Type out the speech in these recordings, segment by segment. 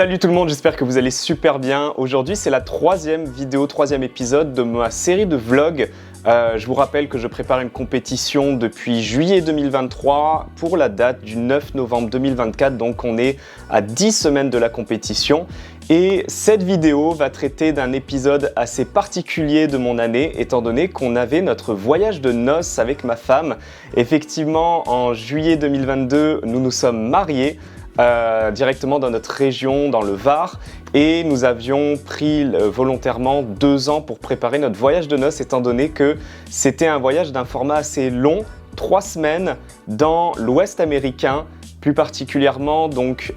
Salut tout le monde, j'espère que vous allez super bien. Aujourd'hui, c'est la troisième épisode de ma série de vlogs. Je vous rappelle que je prépare une compétition depuis juillet 2023 pour la date du 9 novembre 2024. Donc on est à 10 semaines de la compétition. Et cette vidéo va traiter d'un épisode assez particulier de mon année, étant donné qu'on avait notre voyage de noces avec ma femme. Effectivement, en juillet 2022, nous nous sommes mariés. Directement dans notre région, dans le Var, et nous avions pris volontairement 2 ans pour préparer notre voyage de noces, étant donné que c'était un voyage d'un format assez long, 3 semaines dans l'Ouest américain, plus particulièrement donc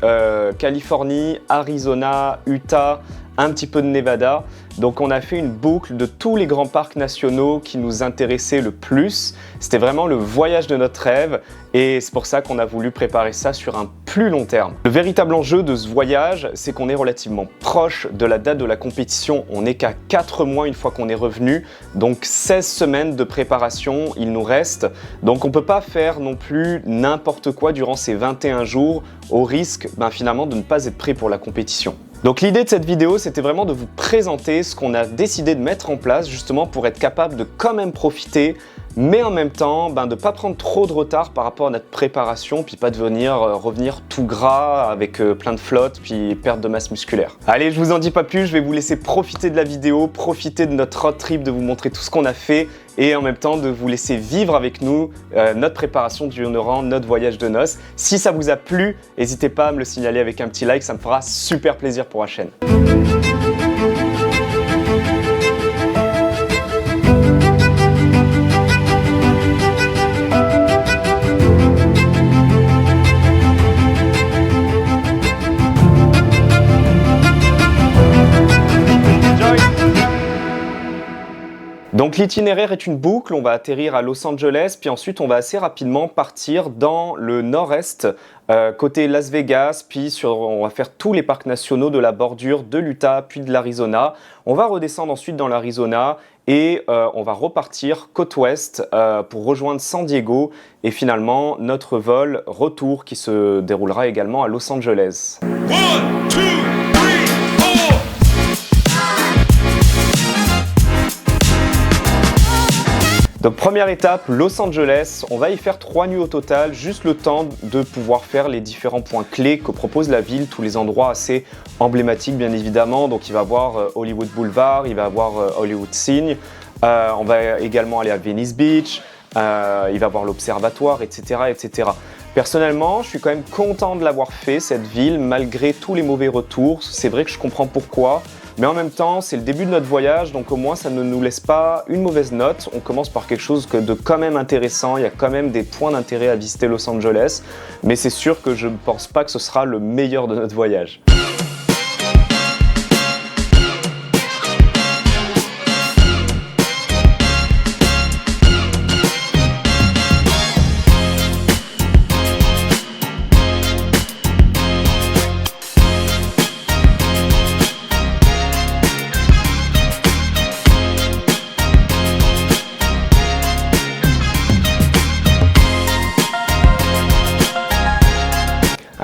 Californie, Arizona, Utah, un petit peu de Nevada. Donc on a fait une boucle de tous les grands parcs nationaux qui nous intéressaient le plus. C'était vraiment le voyage de notre rêve et c'est pour ça qu'on a voulu préparer ça sur un plus long terme. Le véritable enjeu de ce voyage, c'est qu'on est relativement proche de la date de la compétition. On n'est qu'à 4 mois une fois qu'on est revenu, donc 16 semaines de préparation il nous reste. Donc on ne peut pas faire non plus n'importe quoi durant ces 21 jours au risque finalement de ne pas être prêt pour la compétition. Donc l'idée de cette vidéo, c'était vraiment de vous présenter ce qu'on a décidé de mettre en place justement pour être capable de quand même profiter, mais en même temps de ne pas prendre trop de retard par rapport à notre préparation, puis pas de revenir tout gras avec plein de flotte, puis perte de masse musculaire. Allez, je vous en dis pas plus, je vais vous laisser profiter de la vidéo, profiter de notre road trip, de vous montrer tout ce qu'on a fait, et en même temps de vous laisser vivre avec nous notre préparation durant notre voyage de noces. Si ça vous a plu, n'hésitez pas à me le signaler avec un petit like, ça me fera super plaisir pour la chaîne. Donc l'itinéraire est une boucle, on va atterrir à Los Angeles, puis ensuite on va assez rapidement partir dans le nord-est, côté Las Vegas, puis on va faire tous les parcs nationaux de la bordure de l'Utah, puis de l'Arizona. On va redescendre ensuite dans l'Arizona et on va repartir côte ouest pour rejoindre San Diego et finalement notre vol retour qui se déroulera également à Los Angeles. 1, 2, 3, 4. Donc première étape, Los Angeles, on va y faire 3 nuits au total, juste le temps de pouvoir faire les différents points clés que propose la ville, tous les endroits assez emblématiques bien évidemment. Donc il va y avoir Hollywood Boulevard, il va y avoir Hollywood Sign, on va également aller à Venice Beach, il va y avoir l'Observatoire, etc., etc. Personnellement, je suis quand même content de l'avoir fait, cette ville, malgré tous les mauvais retours. C'est vrai que je comprends pourquoi. Mais en même temps, c'est le début de notre voyage, donc au moins ça ne nous laisse pas une mauvaise note. On commence par quelque chose de quand même intéressant, il y a quand même des points d'intérêt à visiter Los Angeles, mais c'est sûr que je ne pense pas que ce sera le meilleur de notre voyage.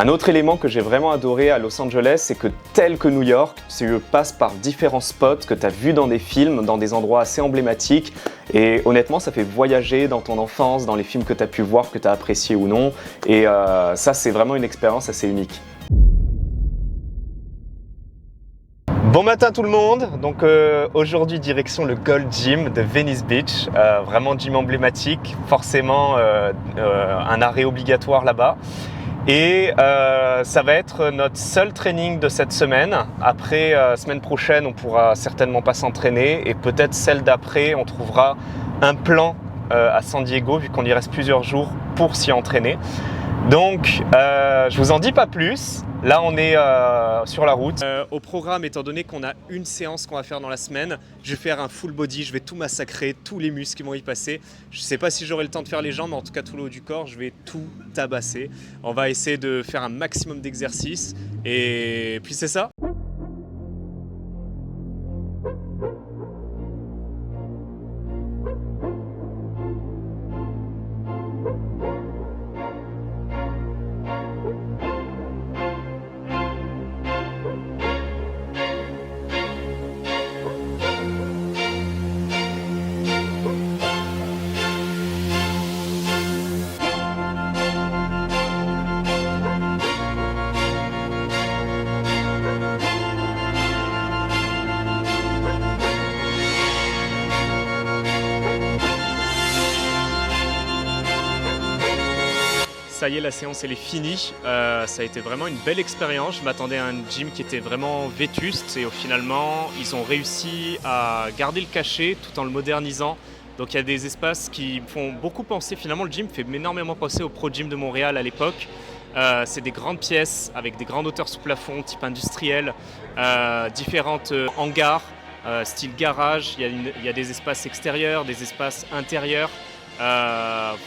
Un autre élément que j'ai vraiment adoré à Los Angeles, c'est que tel que New York, tu passes par différents spots que tu as vus dans des films, dans des endroits assez emblématiques. Et honnêtement, ça fait voyager dans ton enfance, dans les films que tu as pu voir, que tu as appréciés ou non. Et ça, c'est vraiment une expérience assez unique. Bon matin tout le monde, donc aujourd'hui direction le Gold Gym de Venice Beach, vraiment gym emblématique, forcément un arrêt obligatoire là-bas. Et ça va être notre seul training de cette semaine. Après, semaine prochaine, on pourra certainement pas s'entraîner et peut-être celle d'après, on trouvera un plan à San Diego vu qu'on y reste plusieurs jours pour s'y entraîner. Donc, je vous en dis pas plus. Là, on est sur la route. Au programme, étant donné qu'on a une séance qu'on va faire dans la semaine, je vais faire un full body, je vais tout massacrer, tous les muscles qui vont y passer. Je ne sais pas si j'aurai le temps de faire les jambes, mais en tout cas tout le haut du corps, je vais tout tabasser. On va essayer de faire un maximum d'exercices et puis c'est ça. ça y est, la séance elle est finie. Ça a été vraiment une belle expérience. Je m'attendais à un gym qui était vraiment vétuste et finalement, ils ont réussi à garder le cachet tout en le modernisant. Donc il y a des espaces qui font beaucoup penser, finalement le gym fait énormément penser au Pro Gym de Montréal à l'époque. C'est des grandes pièces avec des grandes hauteurs sous plafond, type industriel, différentes hangars, style garage. Il y a des espaces extérieurs, des espaces intérieurs.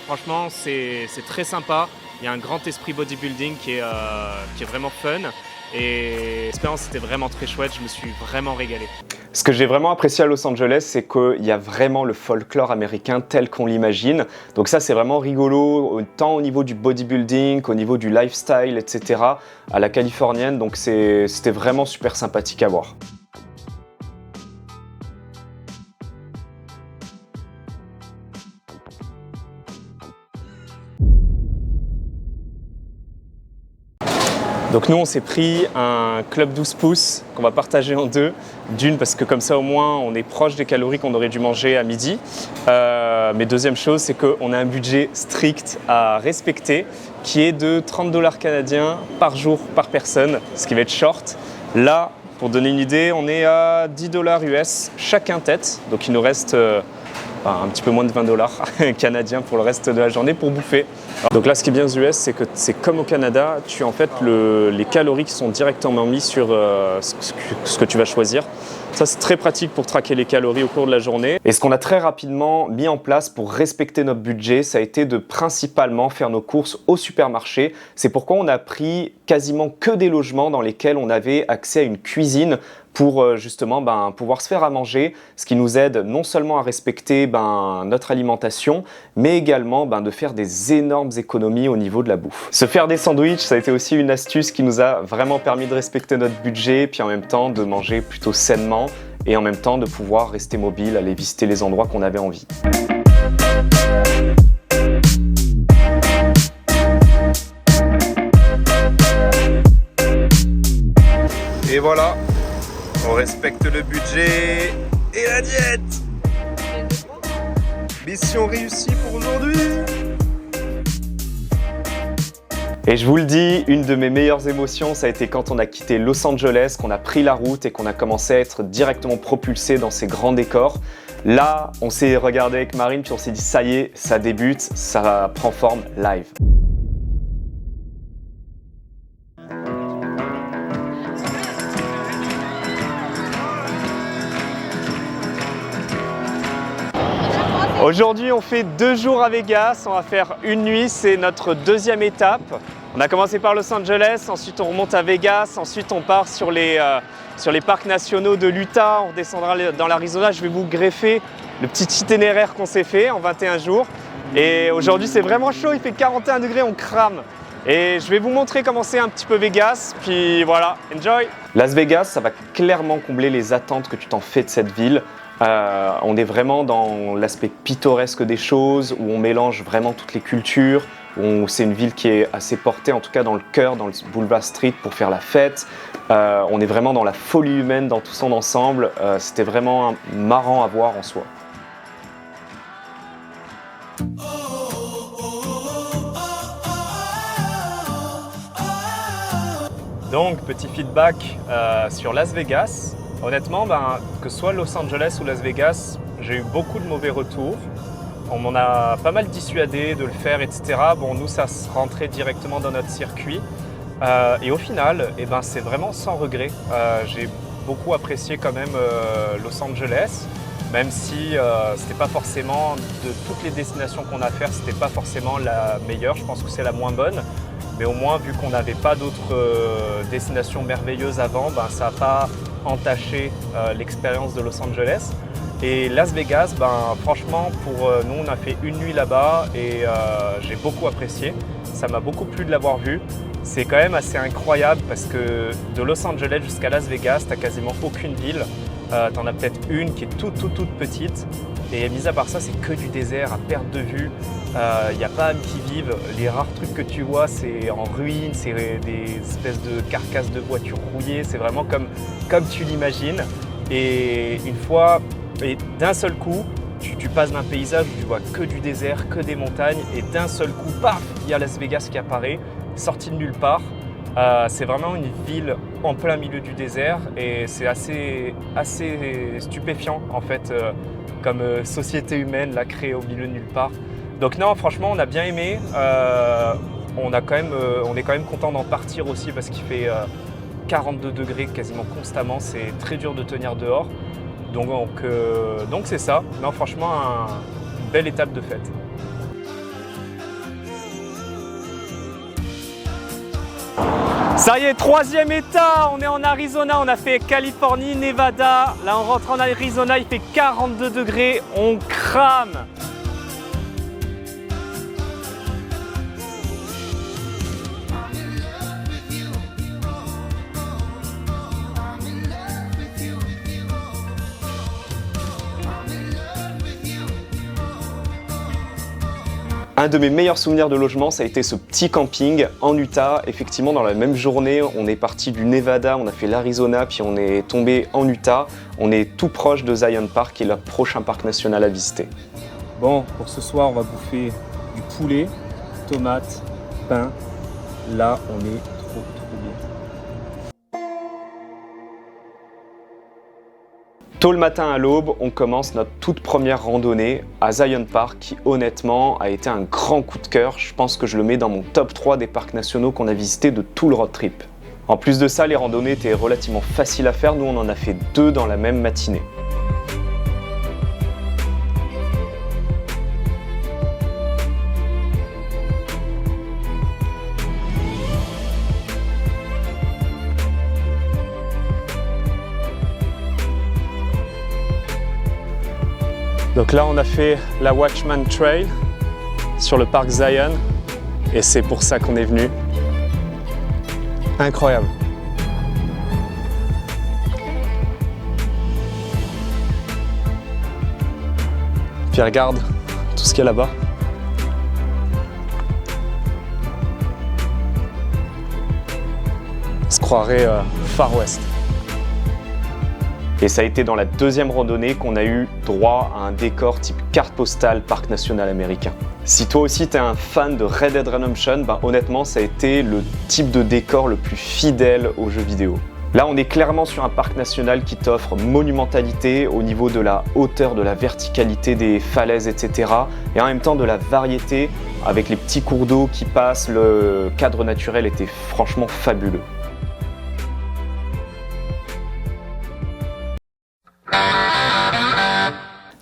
Franchement, c'est très sympa. Il y a un grand esprit bodybuilding qui est vraiment fun. Et l'expérience était vraiment très chouette, je me suis vraiment régalé. Ce que j'ai vraiment apprécié à Los Angeles, c'est qu'il y a vraiment le folklore américain tel qu'on l'imagine. Donc ça, c'est vraiment rigolo, tant au niveau du bodybuilding qu'au niveau du lifestyle, etc. à la californienne. Donc c'était vraiment super sympathique à voir. Donc nous on s'est pris un club 12 pouces qu'on va partager en deux. D'une parce que comme ça au moins on est proche des calories qu'on aurait dû manger à midi. Mais deuxième chose c'est qu'on a un budget strict à respecter qui est de 30 $ canadiens par jour par personne, ce qui va être short. Là, pour donner une idée, on est à 10 $ US chacun tête. Donc il nous reste un petit peu moins de 20 $ canadiens pour le reste de la journée pour bouffer. Donc là, ce qui est bien aux US, c'est que c'est comme au Canada, tu as en fait les calories qui sont directement mises sur ce que tu vas choisir. Ça, c'est très pratique pour traquer les calories au cours de la journée. Et ce qu'on a très rapidement mis en place pour respecter notre budget, ça a été de principalement faire nos courses au supermarché. C'est pourquoi on a pris quasiment que des logements dans lesquels on avait accès à une cuisine pour justement pouvoir se faire à manger, ce qui nous aide non seulement à respecter notre alimentation, mais également de faire des énormes économies au niveau de la bouffe. Se faire des sandwichs, ça a été aussi une astuce qui nous a vraiment permis de respecter notre budget, puis en même temps de manger plutôt sainement, et en même temps de pouvoir rester mobile, aller visiter les endroits qu'on avait envie. Et voilà, on respecte le budget et la diète. Mission réussie pour aujourd'hui. Et je vous le dis, une de mes meilleures émotions, ça a été quand on a quitté Los Angeles, qu'on a pris la route et qu'on a commencé à être directement propulsé dans ces grands décors. Là, on s'est regardé avec Marine, puis on s'est dit ça y est, ça débute, ça prend forme live. Aujourd'hui, on fait 2 jours à Vegas, on va faire une nuit, c'est notre deuxième étape. On a commencé par Los Angeles, ensuite on remonte à Vegas, ensuite on part sur les parcs nationaux de l'Utah, on redescendra dans l'Arizona. Je vais vous greffer le petit itinéraire qu'on s'est fait en 21 jours. Et aujourd'hui c'est vraiment chaud, il fait 41 degrés, on crame. Et je vais vous montrer comment c'est un petit peu Vegas, puis voilà, enjoy! Las Vegas, ça va clairement combler les attentes que tu t'en fais de cette ville. On est vraiment dans l'aspect pittoresque des choses, où on mélange vraiment toutes les cultures, où c'est une ville qui est assez portée, en tout cas dans le cœur, dans le Boulevard Street pour faire la fête. On est vraiment dans la folie humaine dans tout son ensemble. C'était vraiment marrant à voir en soi. Donc, petit feedback sur Las Vegas. Honnêtement, que ce soit Los Angeles ou Las Vegas, j'ai eu beaucoup de mauvais retours. On m'en a pas mal dissuadé de le faire, etc. Bon, nous, ça se rentrait directement dans notre circuit. Et au final, c'est vraiment sans regret. J'ai beaucoup apprécié quand même Los Angeles, même si c'était pas forcément, de toutes les destinations qu'on a à faire, c'était pas forcément la meilleure. Je pense que c'est la moins bonne. Mais au moins, vu qu'on n'avait pas d'autres destinations merveilleuses avant, ça n'a pas entaché l'expérience de Los Angeles. Et Las Vegas, franchement, pour nous, on a fait une nuit là-bas et j'ai beaucoup apprécié. Ça m'a beaucoup plu de l'avoir vu. C'est quand même assez incroyable parce que de Los Angeles jusqu'à Las Vegas, tu n'as quasiment aucune ville. Tu en as peut-être une qui est toute petite. Et mis à part ça, c'est que du désert à perte de vue. Il n'y a pas âme qui vive. Les rares trucs que tu vois, c'est en ruine, c'est des espèces de carcasses de voitures rouillées. C'est vraiment comme tu l'imagines. Et une fois, et d'un seul coup, tu passes d'un paysage où tu vois que du désert, que des montagnes, et d'un seul coup, paf, il y a Las Vegas qui apparaît, sorti de nulle part. C'est vraiment une ville en plein milieu du désert et c'est assez stupéfiant en fait comme société humaine là créée au milieu de nulle part. Donc non, franchement, on a bien aimé. On est quand même content d'en partir aussi parce qu'il fait 42 degrés quasiment constamment. C'est très dur de tenir dehors. Donc c'est ça. Non, franchement, une belle étape de fête. Ça y est, troisième état, on est en Arizona, on a fait Californie, Nevada. Là, on rentre en Arizona, il fait 42 degrés, on crame. Un de mes meilleurs souvenirs de logement, ça a été ce petit camping en Utah. Effectivement, dans la même journée, on est parti du Nevada, on a fait l'Arizona, puis on est tombé en Utah. On est tout proche de Zion Park, qui est le prochain parc national à visiter. Bon, pour ce soir, on va bouffer du poulet, tomates, pain. Là, on est trop bien. Tôt le matin à l'aube, on commence notre toute première randonnée à Zion Park qui honnêtement a été un grand coup de cœur. Je pense que je le mets dans mon top 3 des parcs nationaux qu'on a visités de tout le road trip. En plus de ça, les randonnées étaient relativement faciles à faire. Nous, on en a fait 2 dans la même matinée. Donc là, on a fait la Watchman Trail sur le parc Zion et c'est pour ça qu'on est venu. Incroyable. Puis regarde tout ce qu'il y a là-bas. On se croirait Far West. Et ça a été dans la deuxième randonnée qu'on a eu droit à un décor type carte postale parc national américain. Si toi aussi t'es un fan de Red Dead Redemption, honnêtement ça a été le type de décor le plus fidèle aux jeux vidéo. Là on est clairement sur un parc national qui t'offre monumentalité au niveau de la hauteur, de la verticalité des falaises, etc. Et en même temps de la variété avec les petits cours d'eau qui passent, le cadre naturel était franchement fabuleux.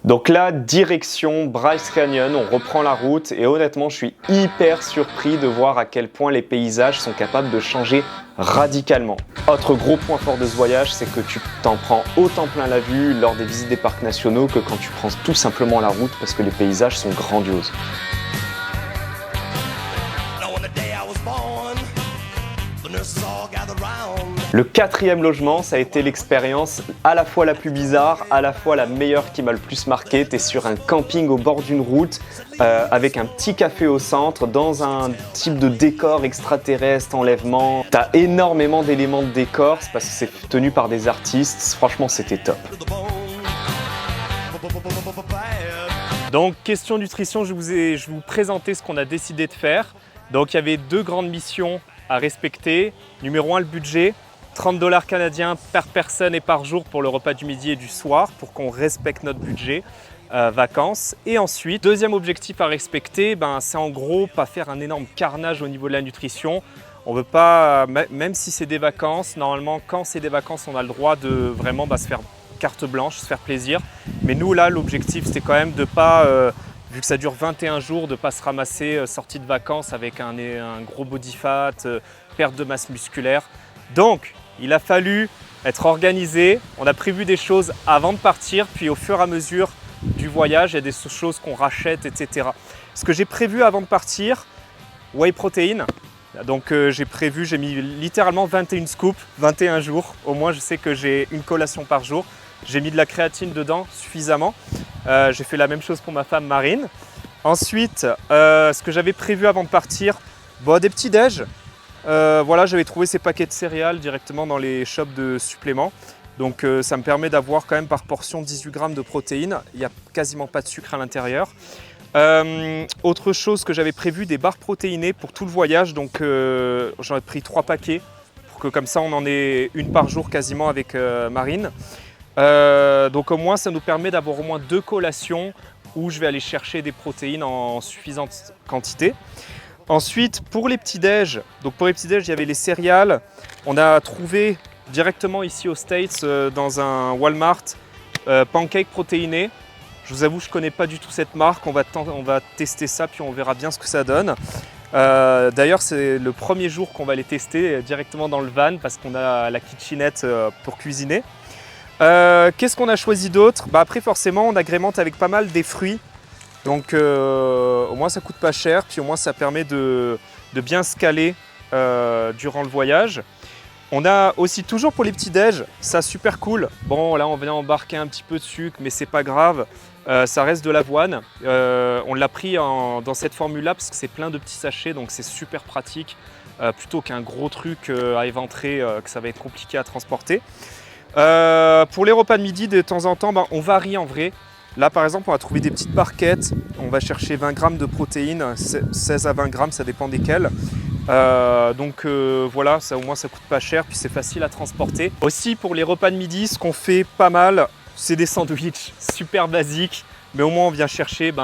Donc là, direction Bryce Canyon, on reprend la route et honnêtement, je suis hyper surpris de voir à quel point les paysages sont capables de changer radicalement. Autre gros point fort de ce voyage, c'est que tu t'en prends autant plein la vue lors des visites des parcs nationaux que quand tu prends tout simplement la route parce que les paysages sont grandioses. Le quatrième logement, ça a été l'expérience à la fois la plus bizarre, à la fois la meilleure qui m'a le plus marqué. T'es sur un camping au bord d'une route, avec un petit café au centre, dans un type de décor extraterrestre, enlèvement. T'as énormément d'éléments de décor, c'est parce que c'est tenu par des artistes. Franchement, c'était top. Donc, question nutrition, je vais vous présenter ce qu'on a décidé de faire. Donc, il y avait 2 grandes missions à respecter. Numéro 1, le budget. 30 $ canadiens par personne et par jour pour le repas du midi et du soir pour qu'on respecte notre budget vacances. Et ensuite, deuxième objectif à respecter, c'est en gros pas faire un énorme carnage au niveau de la nutrition. On veut pas, même si c'est des vacances, normalement quand c'est des vacances on a le droit de vraiment se faire carte blanche, se faire plaisir. Mais nous là l'objectif c'était quand même de pas, vu que ça dure 21 jours, de ne pas se ramasser sortie de vacances avec un gros body fat, perte de masse musculaire. Donc, il a fallu être organisé. On a prévu des choses avant de partir, puis au fur et à mesure du voyage, il y a des choses qu'on rachète, etc. Ce que j'ai prévu avant de partir, whey protein. Donc j'ai mis littéralement 21 scoops, 21 jours. Au moins, je sais que j'ai une collation par jour. J'ai mis de la créatine dedans suffisamment. J'ai fait la même chose pour ma femme Marine. Ensuite, ce que j'avais prévu avant de partir, des petits déj. Voilà, j'avais trouvé ces paquets de céréales directement dans les shops de suppléments. Donc ça me permet d'avoir quand même par portion 18 grammes de protéines. Il n'y a quasiment pas de sucre à l'intérieur. Autre chose que j'avais prévu, des barres protéinées pour tout le voyage. Donc j'en ai pris 3 paquets pour que comme ça on en ait une par jour quasiment avec Marine. Donc au moins ça nous permet d'avoir au moins 2 collations où je vais aller chercher des protéines en suffisante quantité. Ensuite pour les petits-déj, il y avait les céréales. On a trouvé directement ici aux States dans un Walmart pancake protéiné. Je vous avoue, je ne connais pas du tout cette marque. On va tester ça puis on verra bien ce que ça donne. D'ailleurs, c'est le premier jour qu'on va les tester directement dans le van parce qu'on a la kitchenette pour cuisiner. Qu'est-ce qu'on a choisi d'autre? Après, forcément, on agrémente avec pas mal des fruits. Donc, au moins, ça coûte pas cher. Puis, au moins, ça permet de bien se caler durant le voyage. On a aussi toujours pour les petits-déj, ça super cool. Bon, là, on vient embarquer un petit peu de sucre, mais c'est pas grave. Ça reste de l'avoine. On l'a pris dans cette formule-là parce que c'est plein de petits sachets, donc c'est super pratique. Plutôt qu'un gros truc à éventrer, que ça va être compliqué à transporter. Pour les repas de midi, de temps en temps, on varie en vrai. Là, par exemple, on va trouver des petites barquettes. On va chercher 20 grammes de protéines, 16 à 20 grammes, ça dépend desquelles. Voilà, ça, au moins ça coûte pas cher, puis c'est facile à transporter. Aussi, pour les repas de midi, ce qu'on fait pas mal, c'est des sandwichs super basiques. Mais au moins, on vient chercher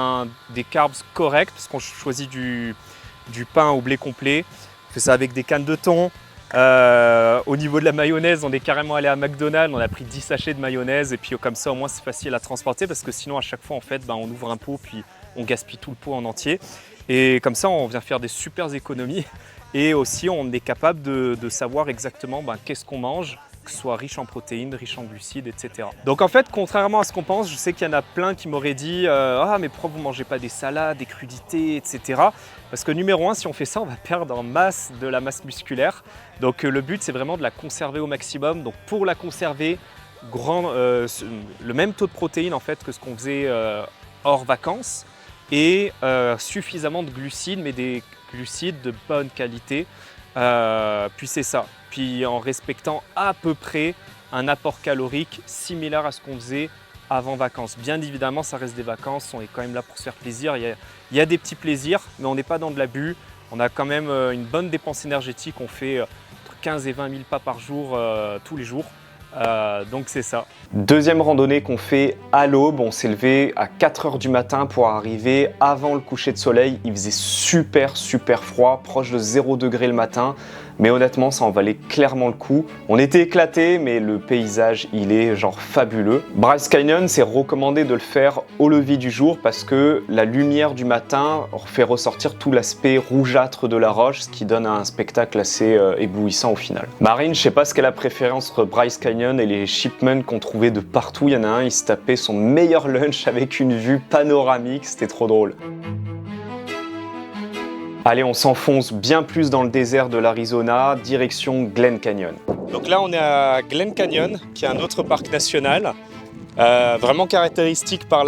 des carbs corrects, parce qu'on choisit du pain au blé complet. On fait ça avec des cannes de thon. Au niveau de la mayonnaise, on est carrément allé à McDonald's, on a pris 10 sachets de mayonnaise et puis comme ça au moins c'est facile à transporter parce que sinon à chaque fois en fait on ouvre un pot puis on gaspille tout le pot en entier et comme ça on vient faire des super économies et aussi on est capable de savoir exactement qu'est-ce qu'on mange, que ce soit riche en protéines, riche en glucides, etc. Donc en fait, contrairement à ce qu'on pense, je sais qu'il y en a plein qui m'auraient dit « Ah, mais pourquoi vous ne mangez pas des salades, des crudités, etc. » Parce que numéro 1, si on fait ça, on va perdre en masse de la masse musculaire. Donc le but, c'est vraiment de la conserver au maximum. Donc pour la conserver, le même taux de protéines en fait que ce qu'on faisait hors vacances et suffisamment de glucides, mais des glucides de bonne qualité. Puis c'est ça. Puis en respectant à peu près un apport calorique similaire à ce qu'on faisait avant vacances. Bien évidemment, ça reste des vacances, on est quand même là pour se faire plaisir. Il y a des petits plaisirs, mais on n'est pas dans de l'abus. On a quand même une bonne dépense énergétique. On fait entre 15 et 20 000 pas par jour tous les jours. Donc c'est ça. Deuxième randonnée qu'on fait à l'aube, on s'est levé à 4 h du matin pour arriver avant le coucher de soleil. Il faisait super froid, proche de 0 degré le matin. Mais honnêtement, ça en valait clairement le coup. On était éclatés, mais le paysage, il est genre fabuleux. Bryce Canyon, c'est recommandé de le faire au lever du jour parce que la lumière du matin fait ressortir tout l'aspect rougeâtre de la roche, ce qui donne un spectacle assez éblouissant au final. Marine, je sais pas ce qu'elle a préféré entre Bryce Canyon et les Shipmen qu'on trouvait de partout. Il y en a un, il se tapait son meilleur lunch avec une vue panoramique, c'était trop drôle. Allez, on s'enfonce bien plus dans le désert de l'Arizona, direction Glen Canyon. Donc là, on est à Glen Canyon, qui est un autre parc national, vraiment caractéristique par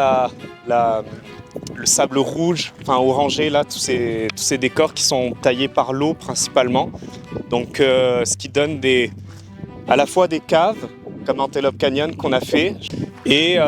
le sable rouge, enfin orangé, là, tous ces décors qui sont taillés par l'eau principalement. Donc, ce qui donne à la fois des caves, comme Antelope Canyon qu'on a fait, et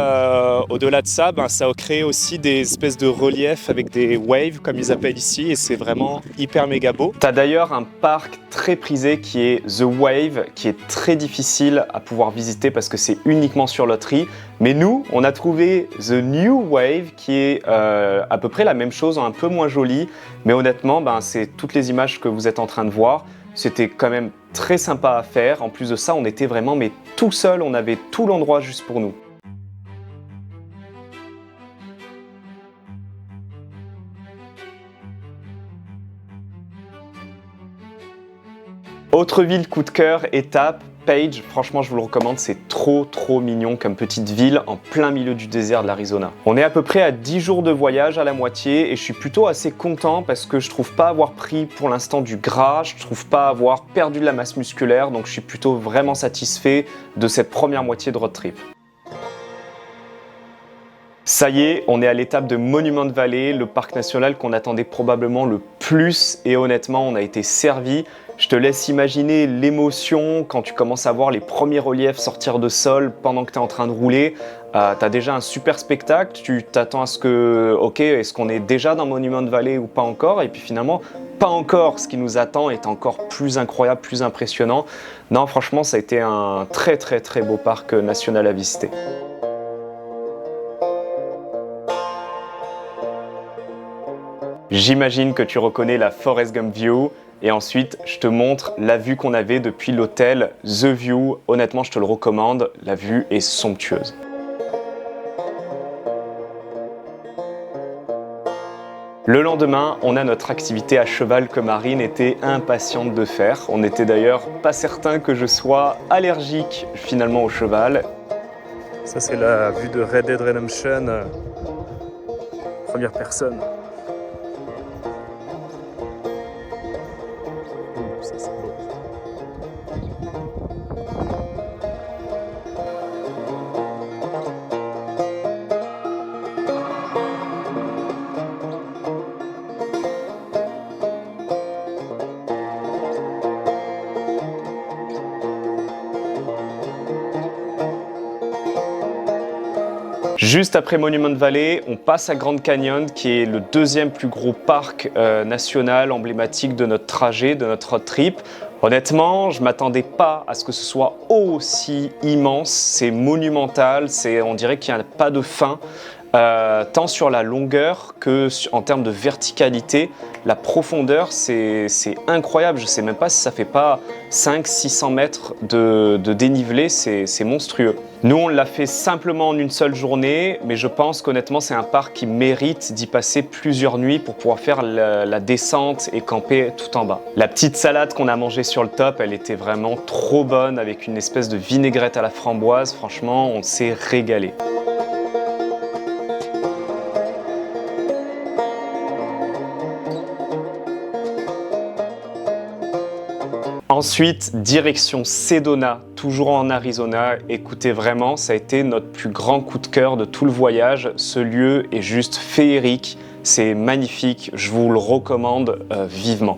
au-delà de ça, ça a créé aussi des espèces de reliefs avec des waves, comme ils appellent ici, et c'est vraiment hyper méga beau. T'as d'ailleurs un parc très prisé qui est The Wave, qui est très difficile à pouvoir visiter parce que c'est uniquement sur loterie. Mais nous, on a trouvé The New Wave, qui est à peu près la même chose, un peu moins jolie, mais honnêtement, c'est toutes les images que vous êtes en train de voir. C'était quand même très sympa à faire. En plus de ça, on était vraiment tout seul, on avait tout l'endroit juste pour nous. Autre ville coup de cœur, étape, Page. Franchement, je vous le recommande, c'est trop mignon comme petite ville en plein milieu du désert de l'Arizona. On est à peu près à 10 jours de voyage à la moitié et je suis plutôt assez content parce que je trouve pas avoir pris pour l'instant du gras, je trouve pas avoir perdu de la masse musculaire, donc je suis plutôt vraiment satisfait de cette première moitié de road trip. Ça y est, on est à l'étape de Monument Valley, le parc national qu'on attendait probablement le plus et honnêtement, on a été servi. Je te laisse imaginer l'émotion quand tu commences à voir les premiers reliefs sortir de sol pendant que tu es en train de rouler. Tu as déjà un super spectacle, tu t'attends à ce que, ok, est-ce qu'on est déjà dans Monument Valley ou pas encore? Et puis finalement, pas encore, ce qui nous attend est encore plus incroyable, plus impressionnant. Non, franchement, ça a été un très beau parc national à visiter. J'imagine que tu reconnais la Forrest Gump View. Et ensuite, je te montre la vue qu'on avait depuis l'hôtel The View. Honnêtement, je te le recommande, la vue est somptueuse. Le lendemain, on a notre activité à cheval que Marine était impatiente de faire. On n'était d'ailleurs pas certain que je sois allergique finalement au cheval. Ça, c'est la vue de Red Dead Redemption, première personne. Ça, c'est beau. Juste après Monument Valley, on passe à Grand Canyon, qui est le deuxième plus gros parc national emblématique de notre trajet, de notre road trip. Honnêtement, je ne m'attendais pas à ce que ce soit aussi immense, c'est monumental, on dirait qu'il n'y a pas de fin. Tant sur la longueur que en termes de verticalité, la profondeur, c'est incroyable. Je ne sais même pas si ça ne fait pas 500-600 mètres de dénivelé, c'est monstrueux. Nous, on l'a fait simplement en une seule journée, mais je pense qu'honnêtement, c'est un parc qui mérite d'y passer plusieurs nuits pour pouvoir faire la descente et camper tout en bas. La petite salade qu'on a mangée sur le top, elle était vraiment trop bonne avec une espèce de vinaigrette à la framboise. Franchement, on s'est régalé. Ensuite, direction Sedona, toujours en Arizona. Écoutez, vraiment, ça a été notre plus grand coup de cœur de tout le voyage. Ce lieu est juste féerique, c'est magnifique, je vous le recommande vivement.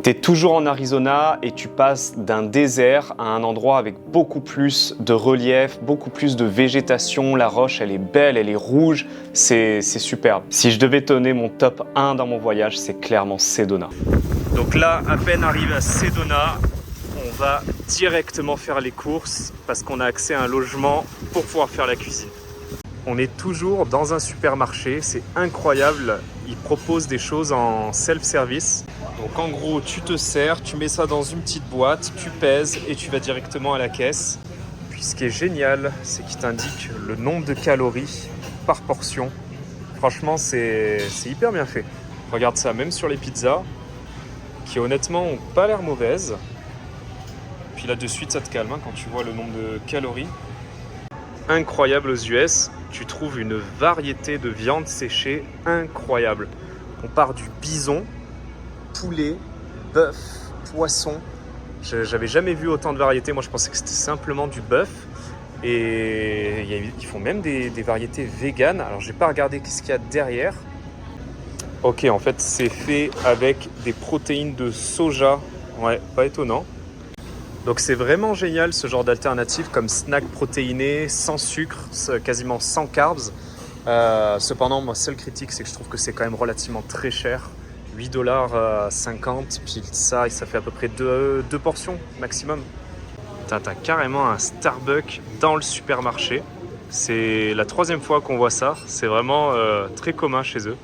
Tu es toujours en Arizona et tu passes d'un désert à un endroit avec beaucoup plus de relief, beaucoup plus de végétation. La roche, elle est belle, elle est rouge, c'est superbe. Si je devais donner mon top 1 dans mon voyage, c'est clairement Sedona. Donc là, à peine arrivé à Sedona, on va directement faire les courses parce qu'on a accès à un logement pour pouvoir faire la cuisine. On est toujours dans un supermarché, c'est incroyable, ils proposent des choses en self-service. Donc en gros, tu te sers, tu mets ça dans une petite boîte, tu pèses et tu vas directement à la caisse. Puis ce qui est génial, c'est qu'il t'indique le nombre de calories par portion. Franchement, c'est hyper bien fait. Regarde ça, même sur les pizzas, qui honnêtement n'ont pas l'air mauvaises. Puis là, de suite, ça te calme hein, quand tu vois le nombre de calories. Incroyable aux US, tu trouves une variété de viande séchée incroyable. On part du bison, poulet, bœuf, poisson. J'avais jamais vu autant de variétés, moi je pensais que c'était simplement du bœuf. Et ils font même des variétés véganes. Alors j'ai pas regardé ce qu'il y a derrière. Ok, en fait c'est fait avec des protéines de soja. Ouais, pas étonnant. Donc c'est vraiment génial ce genre d'alternative comme snack protéiné, sans sucre, quasiment sans carbs. Cependant, ma seule critique, c'est que je trouve que c'est quand même relativement très cher. 8,50 $, puis ça fait à peu près deux portions maximum. T'as carrément un Starbucks dans le supermarché. C'est la 3e fois qu'on voit ça. C'est vraiment très commun chez eux.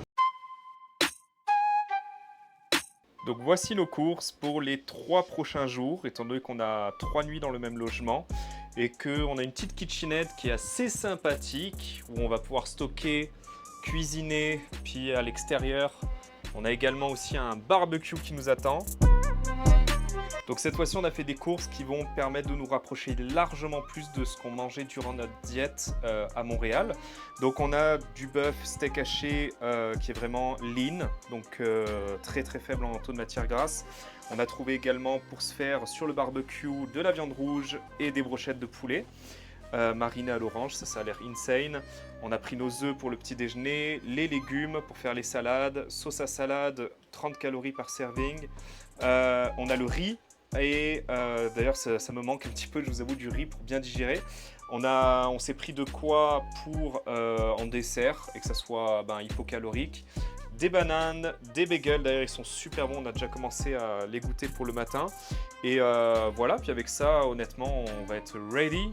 Donc voici nos courses pour les 3 prochains jours, étant donné qu'on a 3 nuits dans le même logement et qu'on a une petite kitchenette qui est assez sympathique où on va pouvoir stocker, cuisiner, puis à l'extérieur, on a également aussi un barbecue qui nous attend. Donc cette fois-ci, on a fait des courses qui vont permettre de nous rapprocher largement plus de ce qu'on mangeait durant notre diète à Montréal. Donc on a du bœuf steak haché qui est vraiment lean, donc très faible en taux de matière grasse. On a trouvé également pour se faire sur le barbecue de la viande rouge et des brochettes de poulet. marinés à l'orange, ça a l'air insane. On a pris nos œufs pour le petit déjeuner, les légumes pour faire les salades, sauce à salade, 30 calories par serving. On a le riz et d'ailleurs ça me manque un petit peu, je vous avoue, du riz pour bien digérer. On s'est pris de quoi pour en dessert et que ça soit hypocalorique. Des bananes, des bagels, d'ailleurs ils sont super bons, on a déjà commencé à les goûter pour le matin. Et voilà, puis avec ça, honnêtement, on va être ready.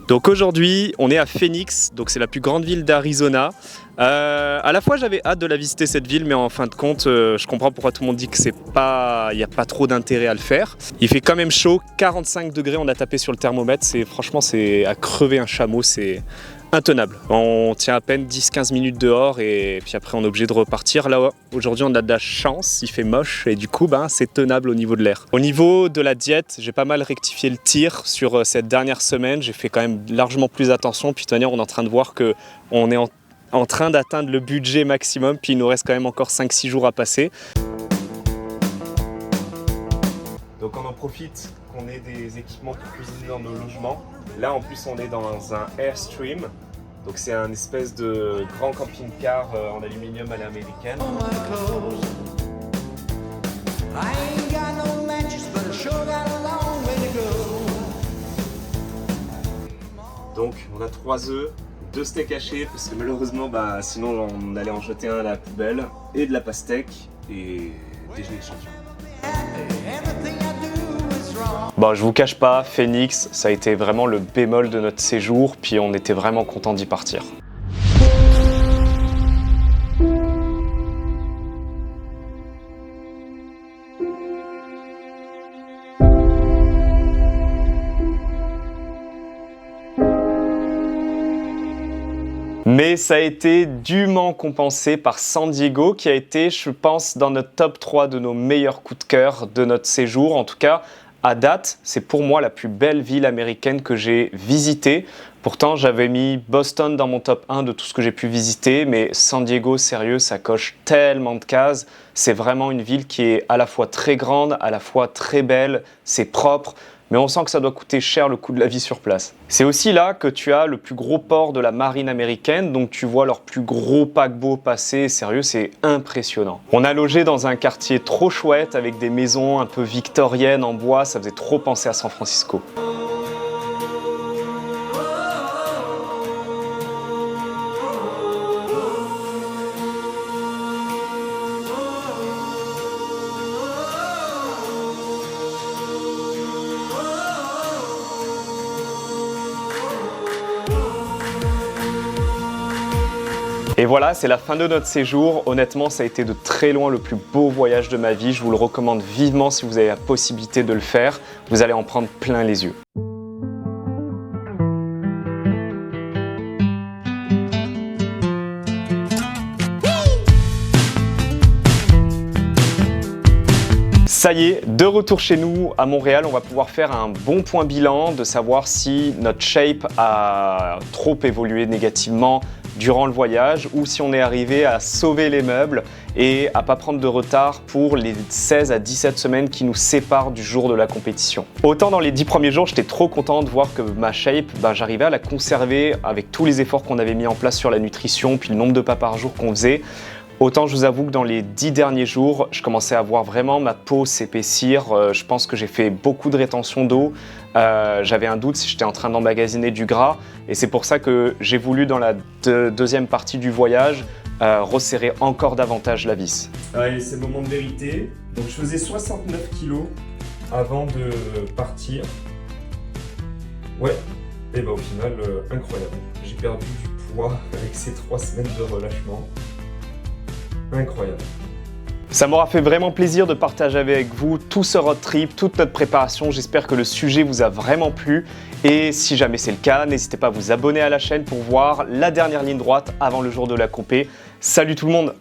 Donc aujourd'hui, on est à Phoenix, donc c'est la plus grande ville d'Arizona. À la fois, j'avais hâte de la visiter cette ville, mais en fin de compte, je comprends pourquoi tout le monde dit que il n'y a pas trop d'intérêt à le faire. Il fait quand même chaud, 45 degrés, on a tapé sur le thermomètre. Franchement, c'est à crever un chameau, c'est intenable. On tient à peine 10-15 minutes dehors et puis après on est obligé de repartir. Là, aujourd'hui on a de la chance, il fait moche et du coup c'est tenable au niveau de l'air. Au niveau de la diète, j'ai pas mal rectifié le tir sur cette dernière semaine. J'ai fait quand même largement plus attention. Puis de toute manière, on est en train de voir qu'on est en train d'atteindre le budget maximum. Puis il nous reste quand même encore 5-6 jours à passer. Donc on en profite qu'on ait des équipements pour cuisiner dans nos logements. Là en plus on est dans un Airstream, donc c'est un espèce de grand camping-car en aluminium à l'américaine. Donc on a 3 œufs, 2 steaks hachés parce que malheureusement sinon on allait en jeter un à la poubelle, et de la pastèque et déjeuner de champion. Bon, je vous cache pas, Phoenix, ça a été vraiment le bémol de notre séjour, puis on était vraiment content d'y partir. Mais ça a été dûment compensé par San Diego, qui a été, je pense, dans notre top 3 de nos meilleurs coups de cœur de notre séjour. En tout cas, à date, c'est pour moi la plus belle ville américaine que j'ai visitée. Pourtant, j'avais mis Boston dans mon top 1 de tout ce que j'ai pu visiter, mais San Diego, sérieux, ça coche tellement de cases. C'est vraiment une ville qui est à la fois très grande, à la fois très belle, c'est propre, mais on sent que ça doit coûter cher le coût de la vie sur place. C'est aussi là que tu as le plus gros port de la marine américaine, donc tu vois leur plus gros paquebot passer, sérieux, c'est impressionnant. On a logé dans un quartier trop chouette avec des maisons un peu victoriennes en bois, ça faisait trop penser à San Francisco. Et voilà, c'est la fin de notre séjour. Honnêtement, ça a été de très loin le plus beau voyage de ma vie. Je vous le recommande vivement si vous avez la possibilité de le faire. Vous allez en prendre plein les yeux. Ça y est, de retour chez nous à Montréal, on va pouvoir faire un bon point bilan de savoir si notre shape a trop évolué négativement durant le voyage ou si on est arrivé à sauver les meubles et à pas prendre de retard pour les 16 à 17 semaines qui nous séparent du jour de la compétition. Autant dans les 10 premiers jours, j'étais trop content de voir que ma shape, j'arrivais à la conserver avec tous les efforts qu'on avait mis en place sur la nutrition puis le nombre de pas par jour qu'on faisait. Autant je vous avoue que dans les 10 derniers jours, je commençais à voir vraiment ma peau s'épaissir. Je pense que j'ai fait beaucoup de rétention d'eau. J'avais un doute si j'étais en train d'emmagasiner du gras. Et c'est pour ça que j'ai voulu, dans la deuxième partie du voyage, resserrer encore davantage la vis. Allez, c'est le moment de vérité. Donc je faisais 69 kilos avant de partir. Ouais, et au final, incroyable. J'ai perdu du poids avec ces 3 semaines de relâchement. Incroyable. Ça m'aura fait vraiment plaisir de partager avec vous tout ce road trip, toute notre préparation. J'espère que le sujet vous a vraiment plu. Et si jamais c'est le cas, n'hésitez pas à vous abonner à la chaîne pour voir la dernière ligne droite avant le jour de la compé. Salut tout le monde!